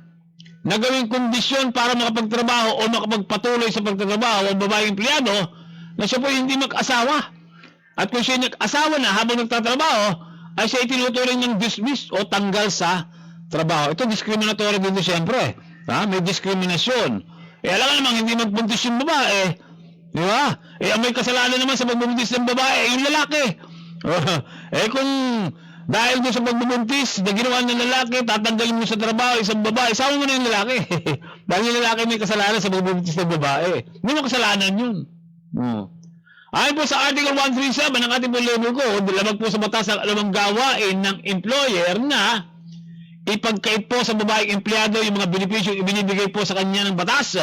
na gawing kondisyon para makapagtrabaho o makapagpatuloy sa pagtatrabaho ang babaeng empleyado na siya po hindi mag-asawa. At kung siya nag-asawa na habang nagtatrabaho, ay siya itinuturing ng dismiss o tanggal sa trabaho. Ito discriminatory din siyempre. May diskriminasyon. Alam naman, hindi magbuntis yung babae. Di ba? Ang may kasalanan naman sa pagbubuntis ng babae, yung lalaki. Kung dahil doon sa pagbubuntis na ginawa ng lalaki, tatanggalin mo sa trabaho isang babae, sama mo na yung lalaki. Dahil yung lalaki may kasalanan sa pagbubuntis ng babae. Hindi mo kasalanan yun. Ayon po sa Article 137 ng ating po label code, lamang po sa batas ang alamang gawain ng employer na ipagkait po sa babaeng empleyado yung mga benepisyo ibinibigay po sa kanya ng batas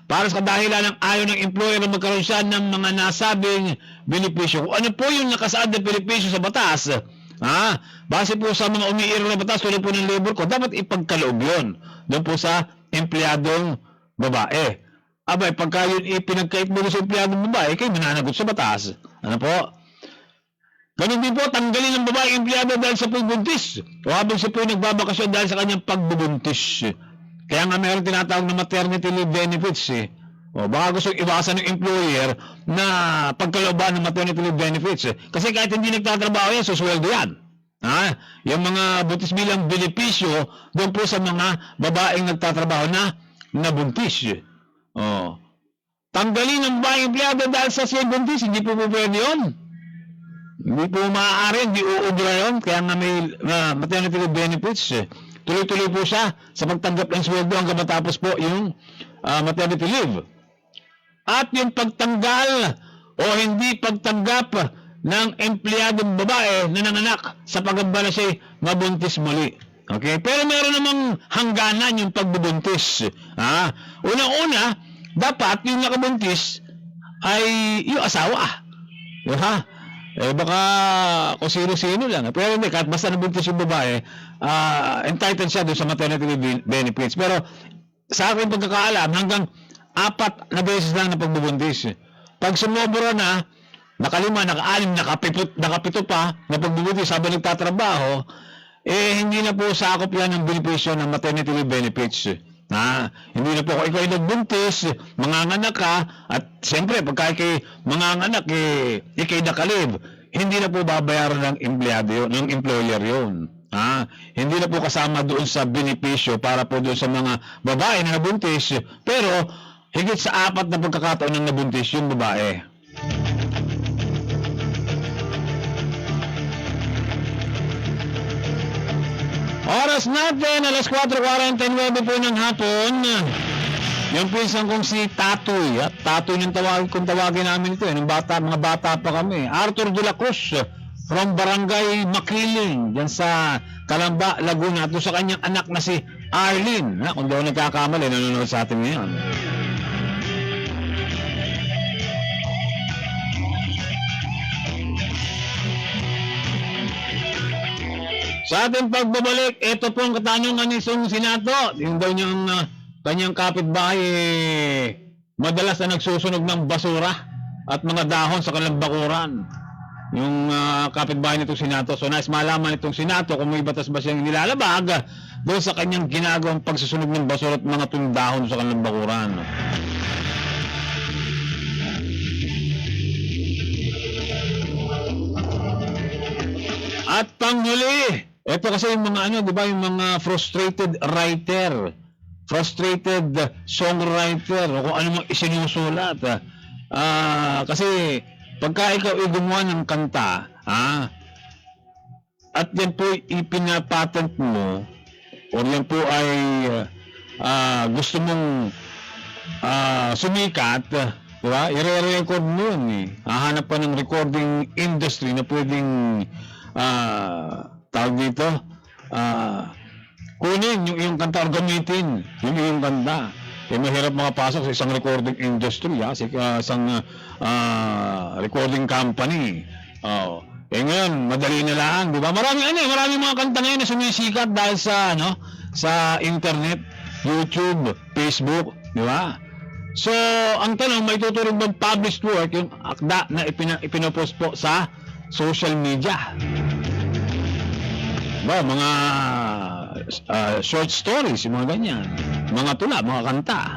para sa kadahilan ng ayaw ng employer na magkaroon siya ng mga nasabing benepisyo. Kung ano po yung nakasaad na benepisyo sa batas, base po sa mga umiiral na batas tulad po ng labor code, dapat ipagkaloob yun doon po sa empleyadong babae. Abay, pagka yun ipinagkait mo sa empleyadong babae, kayo mananagot sa batas. Ano po? Ganun din po, tanggalin ng babaeng empleyado dahil sa pagbubuntis o habang siya po nagbabakasyon dahil sa kanyang pagbubuntis. Kaya nga meron tinatawag na maternity leave benefits. Baka gusto iwasan ng employer na pagkalooban ng maternity leave benefits. Kasi kahit hindi nagtatrabaho yan, susweldo yan. Yung mga buntis bilang benepisyo doon po sa mga babaeng nagtatrabaho na nabuntis. Tanggalin ng babaeng empleyado dahil sa siya buntis, hindi po pwede yun. Hindi po maaari, hindi uubra yun. Kaya nga may maternity leave benefits. Tuloy-tuloy po siya sa pagtanggap ng sweldo hanggang matapos po yung maternity leave. At yung pagtanggal o hindi pagtanggap ng empleyadong babae na nanganak sa pagamba na siya mabuntis muli. Okay? Pero meron namang hangganan yung pagbubuntis. Unang-una, dapat yung nakabuntis ay yung asawa. Diba? Baka kung sino-sino lang. Pero hindi, kahit basta nabuntis yung babae, entitled siya doon sa maternity leave benefits. Pero sa aking pagkakaalam, hanggang 4 na beses lang na pagbubuntis. Pag sumobra na, nakalima, naka-6, nakapito pa na pagbubuntis habang nagtatrabaho, hindi na po sakop yan ng benepisyo ng maternity leave benefits. Hindi na po kung ikaw ay nagbuntis, manganganak ka, at siyempre pagka ikay manganganak, ikay nakalib, hindi na po babayaran ng empleyado yun, ng employer yun. Hindi na po kasama doon sa benepisyo para po doon sa mga babae na nabuntis, pero higit sa 4 na pagkakataon ng nabuntis yung babae. Oras oras natin, alas 4:49 po ng hapon. Yung pinsan kong si Tatoy, at Tatoy ng tawagin namin ito, nung mga bata pa kami. Arthur de la Cruz, from Barangay Makiling, dyan sa Calamba, Laguna, at sa kanyang anak na si Arlene. Kung daw nagkakamali, nanonood sa atin ngayon. Sa ating pagbabalik, ito po ang katanungan ni Song Sinato. Yung daw niyang kanyang kapitbahay madalas na nagsusunog ng basura at mga dahon sa kanilang bakuran. Yung kapitbahay nitong Sinato. So nais malaman itong Sinato kung may batas ba siyang nilalabag doon sa kanyang ginagawang pagsusunog ng basura at mga dahon sa kanilang bakuran. At panghuli, ito kasi yung mga di ba, yung mga frustrated writer, frustrated songwriter, o kung ano mang isinusulat. Kasi pagka ikaw ay gumawa ng kanta, at yan po ipinapatent mo, o yan po ay gusto mong sumikat, di ba? I-re-record mo yun eh. Hahanap pa ng recording industry na pwedeng tawag dito, kunin yung kanta or gamitin yung kanta. Mahirap makapasok sa isang recording industry, sa isang recording company. Ngayon, madali na lang, di ba? Maraming mga kanta ngayon na sumisikat dahil sa internet, YouTube, Facebook, di ba? So, ang tanong, may tuturog bang published work yung akda na ipinopost po sa social media? Ba, mga short stories, yung mga ganyan, mga tula, mga kanta.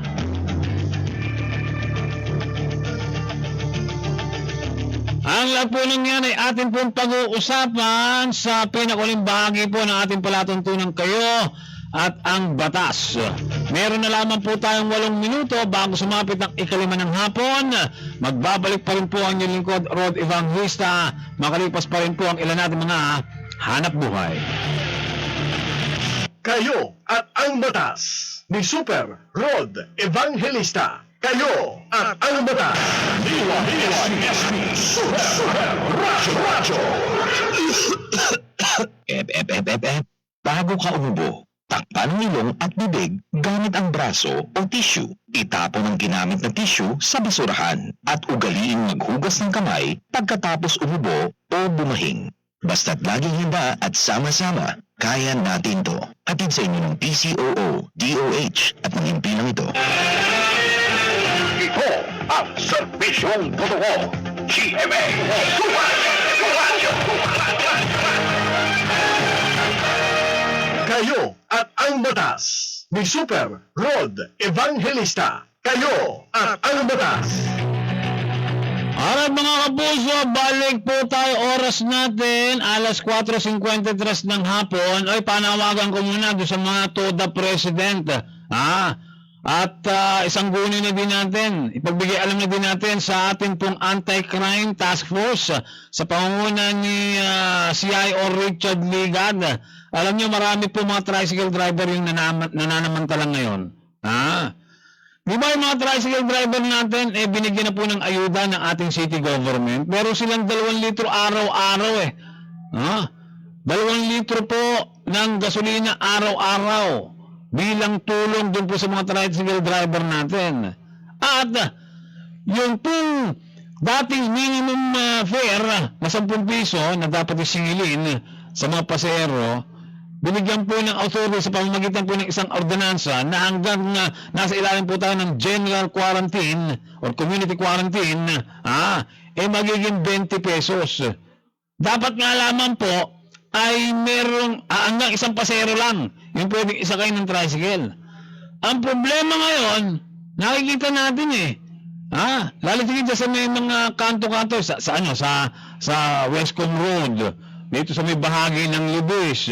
Ang lahat po ng yan ay atin pong pag-uusapan sa pinakuling bahagi po ng ating palatuntunan, kayo at ang batas. Meron na lamang po tayong 8 minuto bago sumapit ang 5 ng hapon. Magbabalik pa rin po ang inyong lingkod, Rod Evangelista. Makalipas pa rin po ang ilan natin mga hanap buhay. Kayo at ang batas ni Super Rod Evangelista. Kayo at ang batas. DYSP Super Radyo. Bago ka umubo, takpan ang ilong at bibig gamit ang braso o tissue. Itapon ang ginamit na tissue sa basurahan at ugaliing maghugas ng kamay pagkatapos umubo o bumahing. Basta't laging handa at sama-sama, kaya natin to. Hatid sa inyo ng PCOO, DOH at ng himpilang ito. Ito ang serbisyong totoo. GMA Radyo. Kayo at ang batas ni Super Rod Evangelista. Kayo at ang batas. Alright mga kapuso, balik po tayo, oras natin, alas 4:53 ng hapon. Ay, panawagan ko muna doon sa mga TODA President. At isang guni na din natin, ipagbigay alam na din natin sa ating pong Anti-Crime Task Force sa pangunguna ni CIO Richard Ligad. Alam nyo, marami po mga tricycle driver yung nananamantalang ngayon. Di ba yung mga tricycle driver natin, binigyan na po ng ayuda ng ating city government. Pero silang 2 litro araw-araw 2 litro po ng gasolina araw-araw bilang tulong dun po sa mga tricycle driver natin. At yung pong dating minimum fare na 10 piso na dapat isingilin sa mga pasahero, binigyan po ng authority sa pamamagitan po ng isang ordinansa na hanggang nasa ilalim po tayo ng general quarantine or community quarantine, magiging 20 pesos. Dapat nga lamang po ay merong hanggang isang pasero lang yung pwedeng isakay ng tricycle. Ang problema ngayon, nakikita natin lalo tingin sa may mga kanto-kanto sa Westcomb Road, dito sa may bahagi ng Lubis.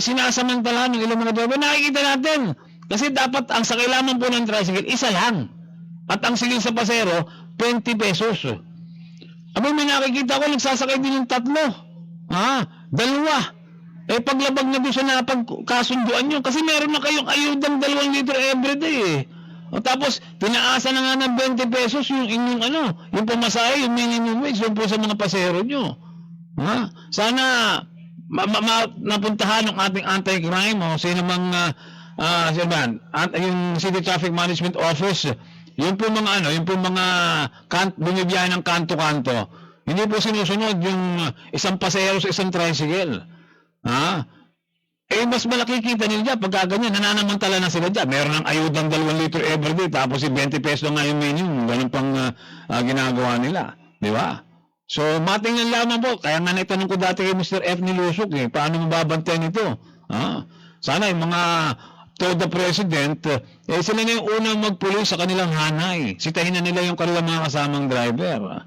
Sinasamantala ng ilang mga driver. Nakikita natin. Kasi dapat ang sakay lamang po ng tricycle, isa lang. At ang sigil sa pasero, 20 pesos. May nakikita ko, nagsasakay din ng 3. 2. paglabag na doon sa napagkasunduan nyo, kasi meron na kayong ayudang 2 litro everyday eh. O tapos, tinaasa na nga ng 20 pesos yung inyong yung pamasahe, yung minimum wage, yung po sa mga pasero nyo. Ha? Sana, napuntahan ng ating anti-crime o sino mang, yung City Traffic Management Office, yung po mga yung po mga bumibiyahe ng kanto-kanto, hindi po sinusunod yung isang pasero sa isang tricycle. Ha? Mas malaki kita nila dyan. Pagka ganyan, nananamantala na sila dyan. Meron ng ayudang 2 litro everyday, tapos 20 pesos nga yung minimum. Ganun pang ginagawa nila. Di ba? So, matingnan lamang po. Kaya nga naitanong ko dati kay Mr. F. Nilusok, paano mababantayan ito? Sana yung mga to the President, sila na yung unang magpuloy sa kanilang hanay. Sitahin na nila yung kanilang mga kasamang driver.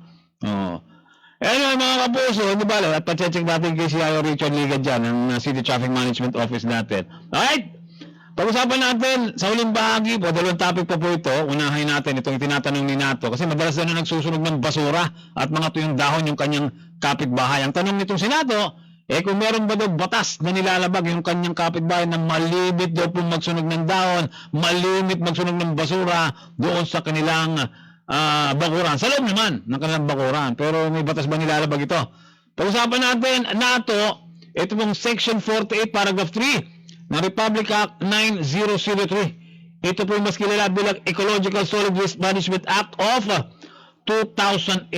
Mga kapuso, di ba? At pacheck natin kay Siayo Richard Liga dyan, ng City Traffic Management Office natin. Alright! Pag-usapan natin sa huling bahagi po, 2 topic pa po ito. Unahin natin itong tinatanong ni Nato. Kasi madalas na nagsusunog ng basura at mga tuyong dahon yung kanyang kapitbahay. Ang tanong nitong si Nato, kung meron ba daw batas na nilalabag yung kanyang kapitbahay na malimit daw po magsunog ng dahon, malimit magsunog ng basura doon sa kanilang bakuran. Sa loob naman ng kanilang bakuran. Pero may batas ba nilalabag ito? Pag-usapan natin, NATO, ito pong Section 48, Paragraph 3 ng Republic Act 9003. Ito po yung mas kilala bilang Ecological Solid Waste Management Act of 2008.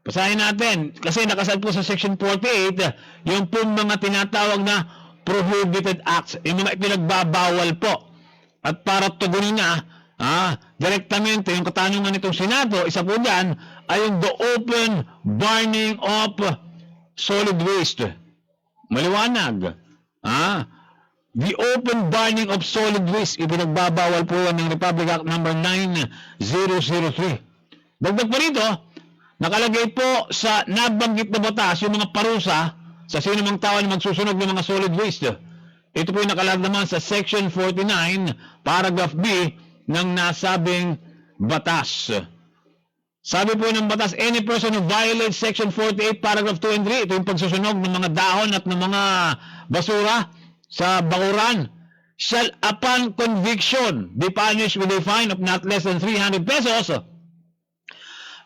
Basahin natin, kasi nakasal po sa Section 48, yung po mga tinatawag na prohibited acts, yung mga ipinagbabawal po. At para tugunin na, direktamente, yung katanungan nitong Senado, isa po dyan, ay yung the open burning of solid waste. Maliwanag. The open burning of solid waste, ipinagbabawal po yan ng Republic Act number 9003. Dagdag pa rito, nakalagay po sa nabanggit na batas yung mga parusa sa sino mang tao na magsusunog ng mga solid waste. Ito po yung nakalagay naman sa Section 49, Paragraph B ng nasabing batas. Sabi po ng batas, any person who violates Section 48, Paragraph 2 and 3, ito yung pagsusunog ng mga dahon at ng mga basura sa bakuran, shall upon conviction be punished with a fine of not less than 300 pesos,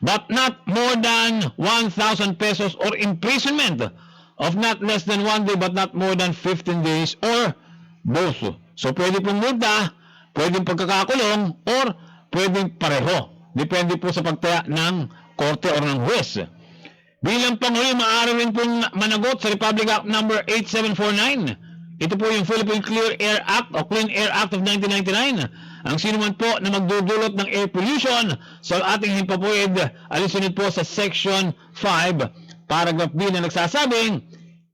but not more than 1,000 pesos, or imprisonment of not less than 1 day but not more than 15 days, or both. So pwede pong multa, pwedeng pagkakakulong, or pwedeng pareho. Depende po sa pagtaya ng korte o ng huwes. Bilang panghuli, maaari rin pong managot sa Republic Act number 8749. Ito po yung Philippine Clear Air Act o Clean Air Act of 1999. Ang sino man po na magdudulot ng air pollution sa ating himpapawid, alisunod po sa Section 5, Paragraph B na nagsasabing,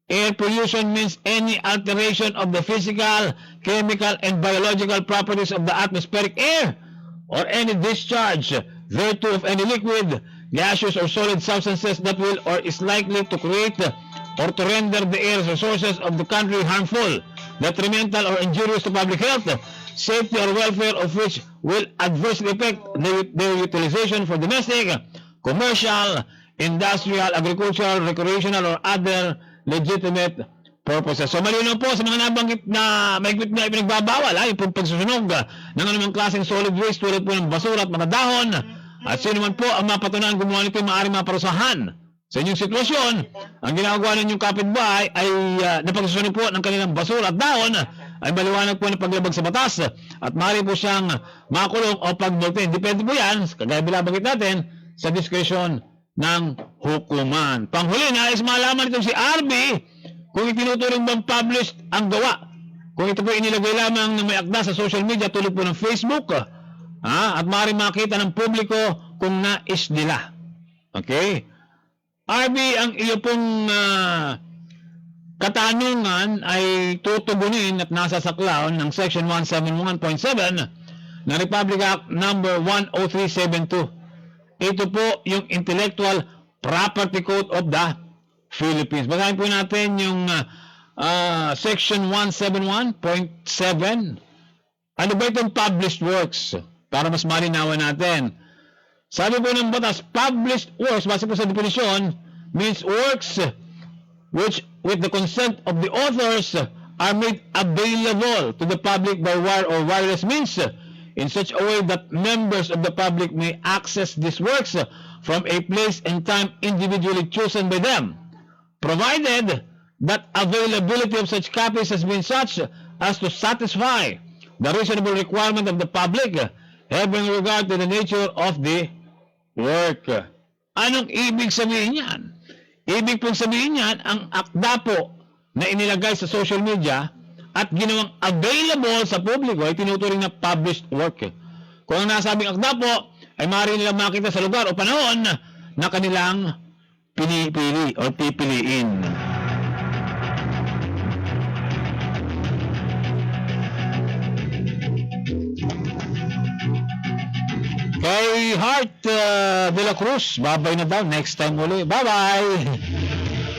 air pollution means any alteration of the physical, chemical, and biological properties of the atmospheric air, or any discharge thereto of any liquid, gaseous, or solid substances that will or is likely to create or to render the air resources of the country harmful, detrimental, or injurious to public health, safety, or welfare, of which will adversely affect their utilization for domestic, commercial, industrial, agricultural, recreational, or other legitimate purposes. So malinaw po sa mga nabanggit na mahigpit na ipinagbabawal, yung pagsusunog ng anumang klaseng solid waste tulad po ng basura at mga dahon, at sino man po ang mapatunayan gumawa nito yung maaaring maparusahan. Sa inyong sitwasyon, ang ginagawa ninyong kapitbahay ay napagsusunog po ng kanilang basura at dahon ay maliwanag po na paglabag sa batas at maaari po siyang makulong o pagmultin. Depende po yan, kagaya binabanggit natin, sa diskresyon ng hukuman. Panghuli, nais malaman itong si RB kung itinuturing bang published ang gawa. Kung ito po inilagay lamang na may akda sa social media tulad po ng Facebook, at maaari makita ng publiko kung nais nila. Okay? RB, ang iyo pong katanungan ay tutugunin at nasa saklaw ng Section 171.7 na Republic Act number 10372. Ito po yung Intellectual Property Code of the Philippines. Basahin po natin yung Section 171.7. Ano ba itong published works? Para mas malinawan natin. Sabi po ng batas, published works, base po sa definisyon, means works which, with the consent of the authors, are made available to the public by wire or wireless means in such a way that members of the public may access these works from a place and time individually chosen by them, provided that availability of such copies has been such as to satisfy the reasonable requirement of the public, having regard to the nature of the work. Anong ibig sabihin yan? Ibig pong sabihin yan, ang akda po na inilagay sa social media at ginawang available sa publiko ay tinuturing na published work. Kung ang nasabing akda po ay maaari nilang makita sa lugar o panahon na kanilang pinipili o pipiliin. Kay Heart de la Cruz, babay na daw. Next time uli. Bye-bye!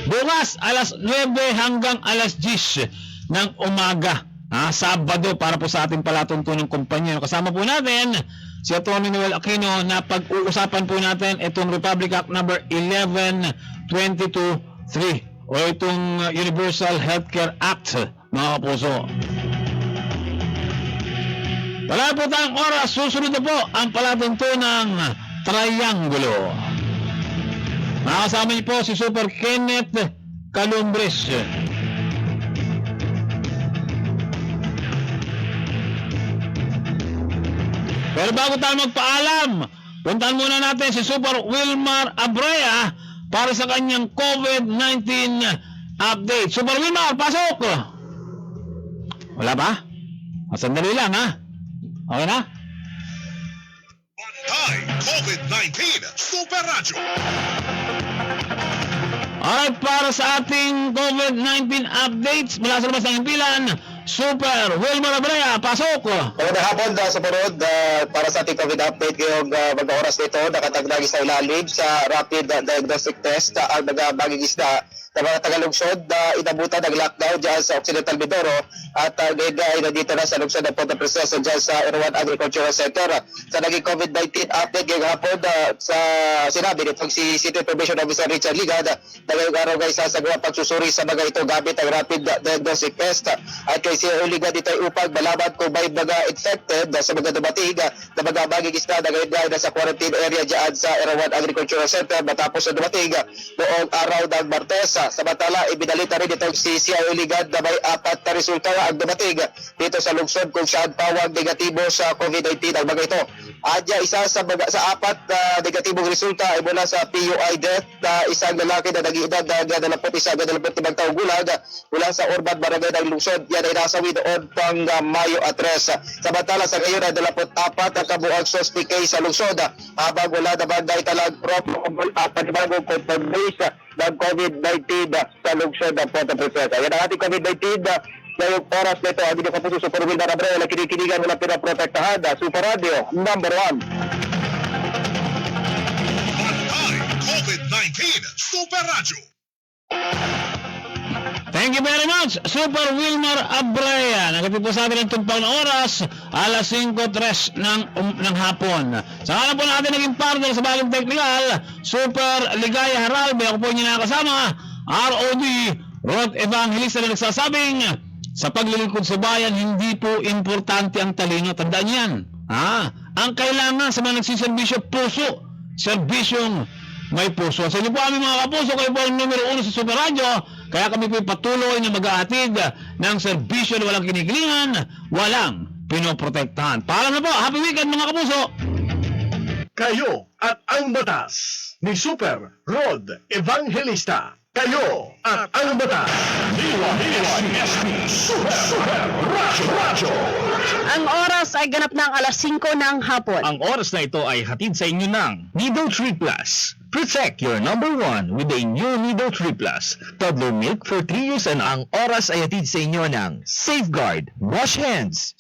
Bukas, alas 9 hanggang alas 10 ng umaga. Sabado para po sa ating palatuntunang kumpanya. Kasama po natin si Atty. Noel Aquino na pag-uusapan po natin itong Republic Act number 11-22-3 o itong Universal Healthcare Act, mga kapuso. Wala po tayong oras. Susunod na po ang palatuntunang Triangulo. Makakasama niyo po si Super Kenneth Calumbres. Pero bago tayo magpaalam, puntahan muna natin si Super Wilmar Abrea para sa kanyang COVID-19 update. Super Wilmar, pasok! Wala ba? Sandali lang, ha? Okay na? Hi, COVID-19 Super Radio. Alright, para sa ating COVID-19 updates mula sa labas ng himpilan, Super Wilmar Abrea, pasok! Magandang hapon sa Parod, para sa ating COVID update ngayong mag-oras nito, nakatagdag sa ilalim sa rapid diagnostic test ang nagabaging isda na mga taga-lungsod na inabutan ng lockdown dyan sa Occidental Mindoro at ngayon ay nandito na sa lungsod ng Punta Princesa dyan sa Erawan Agricultural Center. Sa naging COVID-19 update ngayong hapon, sa sinabi nitong si City Information Officer Richard Ligad na ngayong araw ay sasagawa pagsusuri sa mga ito gamit ang rapid diagnostic test at kay si Ligad ito ay upang malaman kung may mga infected sa mga dumating na mga baging isda na ngayon ay nasa quarantine area dyan sa Erawan Agricultural Center matapos na dumating noong araw ng Martes. Samantala, ibinalita rin itong si C.I. Ligad na may 4 na resulta ang dumating dito sa lungsod kung saan pawag negatibo sa COVID-19 ang mga ito. Adya, isa sa 4 na negatibong resulta ay mula sa PUI death na isang lalaki na nag-iedad na 21-25 taong gulang mula sa Urban Barangay ng lungsod. Yan ay nasawi noon pang Mayo at 3. Samantala, sa ngayon ay 24 ang kabuang suspect case sa lungsod habang wala naman na italang probable panibagong confirmed case ng COVID-19 sa lungsod ng Punta Princesa. Yan ang ating COVID-19 ngayong oras nito. Ang inyong kapuso Super Wilmar Abrea na kinikiligan mo na pinaprotektahan Super Radio number 1. Hi, COVID-19 Super Radio. Thank you very much, Super Wilmar Abrea. Nagatid po sa atin ang tumpang na oras, alas 5:03 ng hapon. Sa kanan po natin naging partner sa bagong technical, Super Ligaya Haralbe. Ako po niyo nakasama, ROD, Rod Evangelista na nagsasabing, sa paglilingkod sa bayan, hindi po importante ang talino. Tandaan yan. Ang kailangan sa mga nagsiservisyo, puso. Serbisyong may puso. Sa inyo po aming mga kapuso, kayo po ang numero 1 sa Super Radio. Kaya kami po patuloy na mag-ahatid ng serbisyo na walang kinikilingan, walang pinoprotektahan. Paalam na po. Happy weekend mga kapuso! Kayo at ang batas ni Super Rod Evangelista. Kayo at ang batas. DYSP Super Radio. Ang oras ay ganap ng alas 5 ng hapon. Ang oras na ito ay hatid sa inyo ng Nido 3 Plus. Protect your number 1 with a new Nido 3 Plus. Toddler milk for 3 years and ang oras ay hatid sa inyo ng Safeguard. Wash hands.